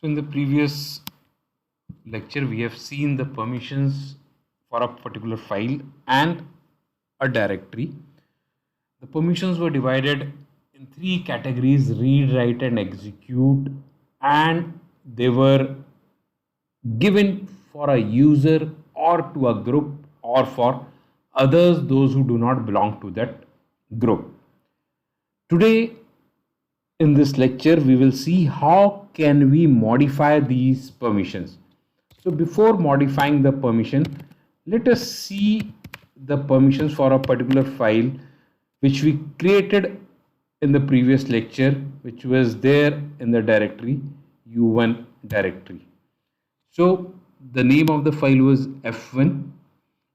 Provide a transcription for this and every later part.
So in the previous lecture, we have seen the permissions for a particular file and a directory. The permissions were divided in three categories: read, write, and execute, and they were given for a user or to a group or for others, those who do not belong to that group. Today in this lecture we will see how can we modify these permissions. So before modifying the permission, let us see the permissions for a particular file which we created in the previous lecture, which was there in the directory u1 directory. So the name of the file was f1.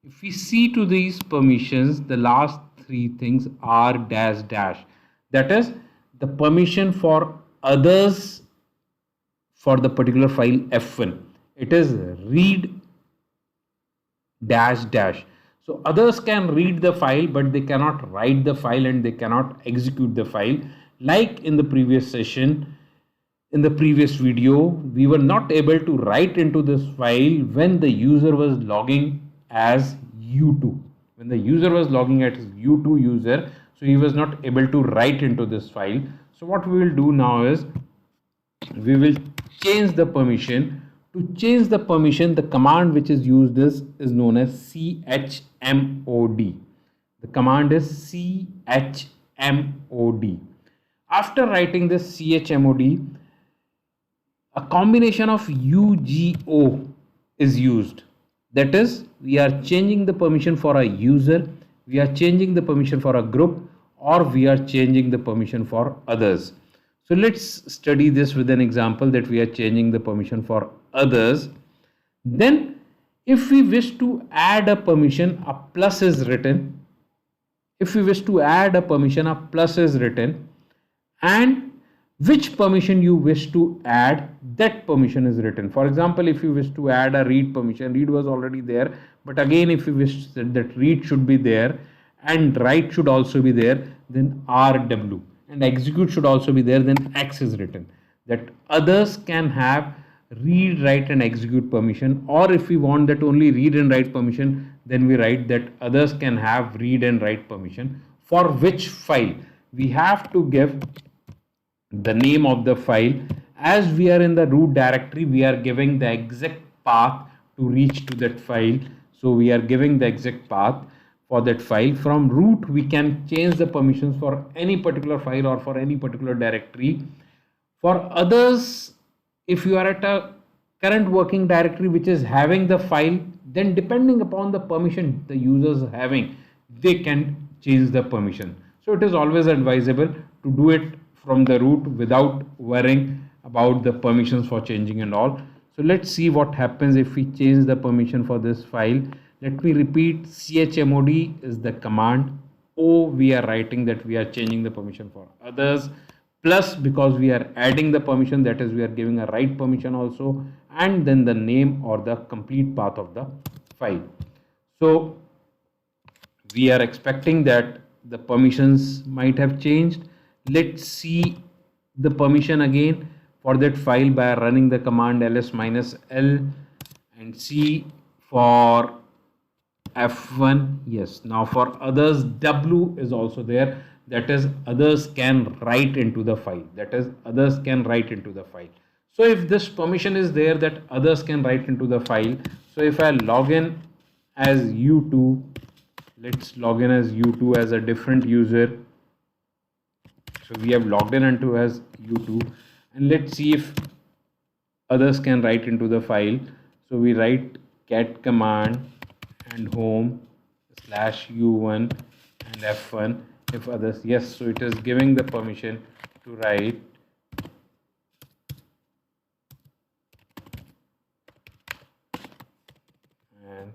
If we see to these permissions, the last three things are dash dash. That is the permission for others for the particular file f1. It is read dash dash. So others can read the file, but they cannot write the file and they cannot execute the file. Like in the previous session, in the previous video, we were not able to write into this file when the user was logging as u2. When the user was logging as u2 user, so he was not able to write into this file. So what we will do now is we will change the permission. To change the permission, the command which is used is known as chmod. The command is chmod. After writing this chmod, a combination of ugo is used. That is, we are changing the permission for a user, we are changing the permission for a group, or we are changing the permission for others. So let's study this with an example that we are changing the permission for others. Then if we wish to add a permission, a plus is written. If we wish to add a permission, a plus is written, and which permission you wish to add, that permission is written. For example, if you wish to add a read permission, read was already there, but again if you wish that read should be there and write should also be there, then rw, and execute should also be there, then x is written. That others can have read, write and execute permission, or if we want that only read and write permission, then we write that others can have read and write permission. For which file? We have to give the name of the file. As we are in the root directory, we are giving the exact path to reach to that file. So we are giving the exact path for that file. From root, we can change the permissions for any particular file or for any particular directory. For others, if you are at a current working directory which is having the file, then depending upon the permission the users are having, they can change the permission. So it is always advisable to do it from the root without worrying about the permissions for changing and all. So let's see what happens if we change the permission for this file. Let me repeat, chmod is the command. O, we are writing that we are changing the permission for others. Plus, because we are adding the permission, that is we are giving a write permission also, and then the name or the complete path of the file. So we are expecting that the permissions might have changed. Let's see the permission again for that file by running the command ls-l and see for f1. Yes, now for others, w is also there. That is, others can write into the file. That is, others can write into the file. So if this permission is there that others can write into the file, so if I log in as u2, let's log in as u2 as a different user. So we have logged in into as u2, and let's see if others can write into the file. So we write cat command and home /u1 and f1. If others, yes, so it is giving the permission to write. And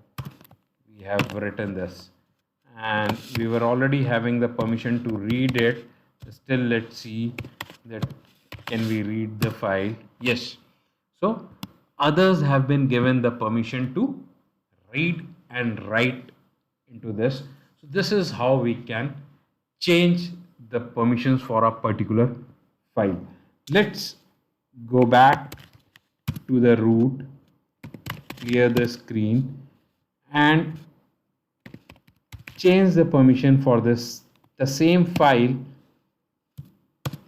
we have written this, and we were already having the permission to read it. Still, let's see that can we read the file. Yes, so others have been given the permission to read and write into this. So this is how we can change the permissions for a particular file. Let's go back to the root, clear the screen, and change the permission for the same file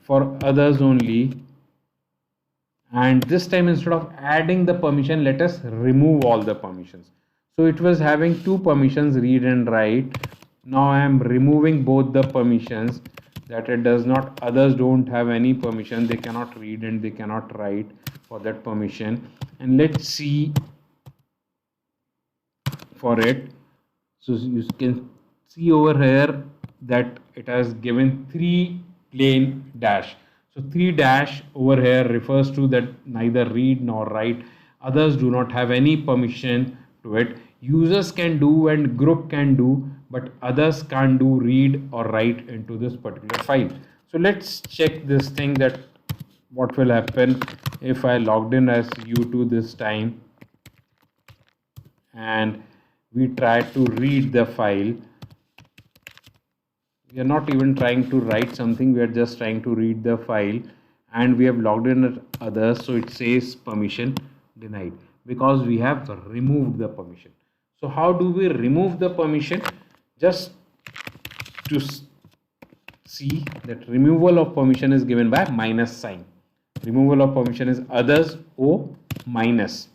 for others only. And this time, instead of adding the permission, let us remove all the permissions. So it was having two permissions, read and write. Now I am removing both the permissions, that it does not, others don't have any permission, they cannot read and they cannot write for that permission. And let's see for it. So you can see over here that it has given 3 plain dash. So 3 dash over here refers to that neither read nor write, others do not have any permission to it. Users can do and group can do, but others can't do read or write into this particular file. So let's check this thing, that what will happen if I logged in as U2 this time and we try to read the file. We are not even trying to write something, we are just trying to read the file, and we have logged in as others, so it says permission denied because we have removed the permission. So how do we remove the permission? Just to see that removal of permission is given by minus sign. Removal of permission is others O minus.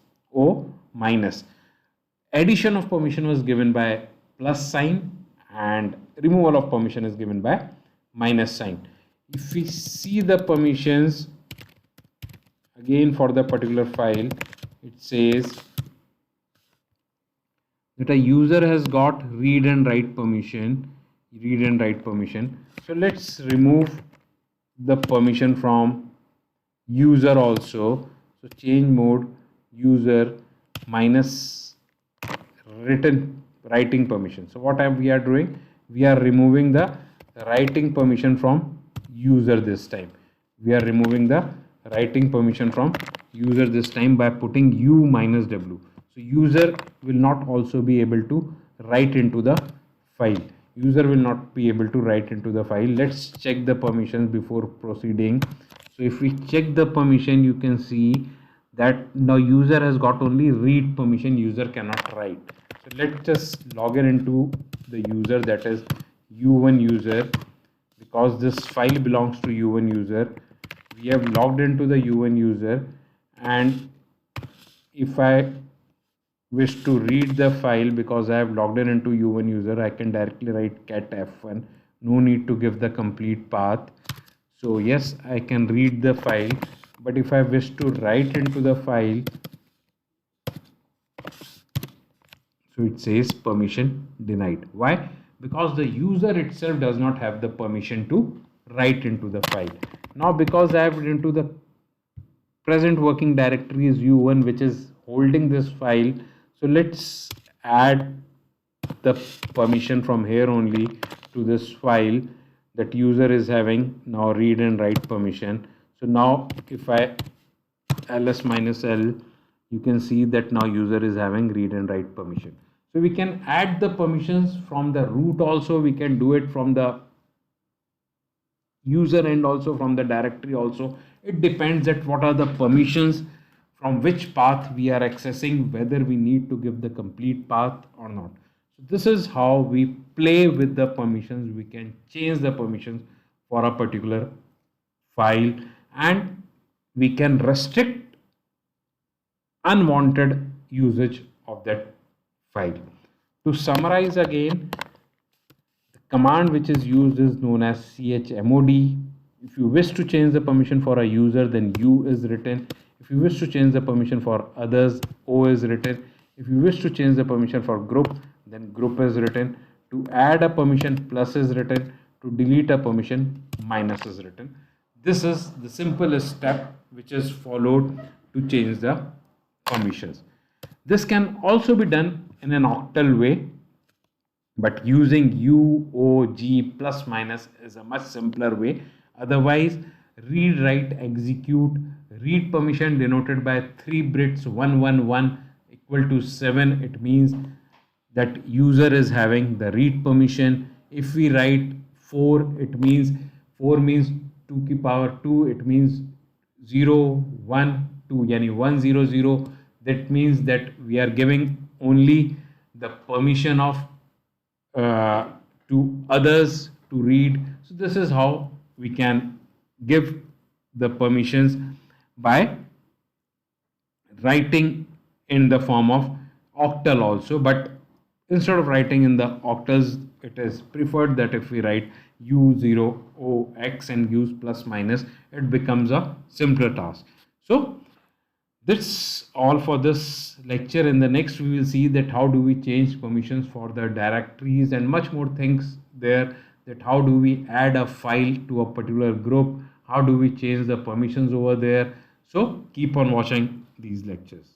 Addition of permission was given by plus sign, and removal of permission is given by minus sign. If we see the permissions again for the particular file, it says that a user has got read and write permission. So let's remove the permission from user also. So change mode, user minus writing permission. So what we are doing, we are removing the writing permission from user this time. We are removing the writing permission from user this time by putting u minus w. So user will not also be able to write into the file. User will not be able to write into the file. Let's check the permissions before proceeding. So if we check the permission, you can see that now user has got only read permission, user cannot write. So let's just log in into the user, that is u1 user, because this file belongs to u1 user. We have logged into the u1 user, and if I wish to read the file, because I have logged in into u1 user, I can directly write cat f1, no need to give the complete path. So yes, I can read the file, but if I wish to write into the file, so it says permission denied. Why? Because the user itself does not have the permission to write into the file. Now because I have into the present working directory is u1, which is holding this file, so let's add the permission from here only to this file that user is having now read and write permission. So now if I ls minus l, you can see that now user is having read and write permission. So we can add the permissions from the root also, we can do it from the user end also, from the directory also. It depends that what are the permissions from which path we are accessing, whether we need to give the complete path or not. So this is how we play with the permissions. We can change the permissions for a particular file, and we can restrict unwanted usage of that file. To summarize again, the command which is used is known as chmod. If you wish to change the permission for a user, then u is written. If you wish to change the permission for others, o is written. If you wish to change the permission for group, then group is written. To add a permission, plus is written. To delete a permission, minus is written. This is the simplest step which is followed to change the permissions. This can also be done in an octal way, but using UOG plus minus is a much simpler way. Otherwise, read, write, execute, read permission denoted by 3 bits 111 equal to 7. It means that user is having the read permission. If we write 4, it means 4 means 2 ki power 2. It means 0, 1, 2 yani 100, that means that we are giving only the permission of uh, to others to read. So this is how we can give the permissions by writing in the form of octal also, but instead of writing in the octals, it is preferred that if we write u0ox and use plus minus, it becomes a simpler task. So that's all for this lecture. In the next we will see that how do we change permissions for the directories and much more things there, that how do we add a file to a particular group, how do we change the permissions over there. So keep on watching these lectures.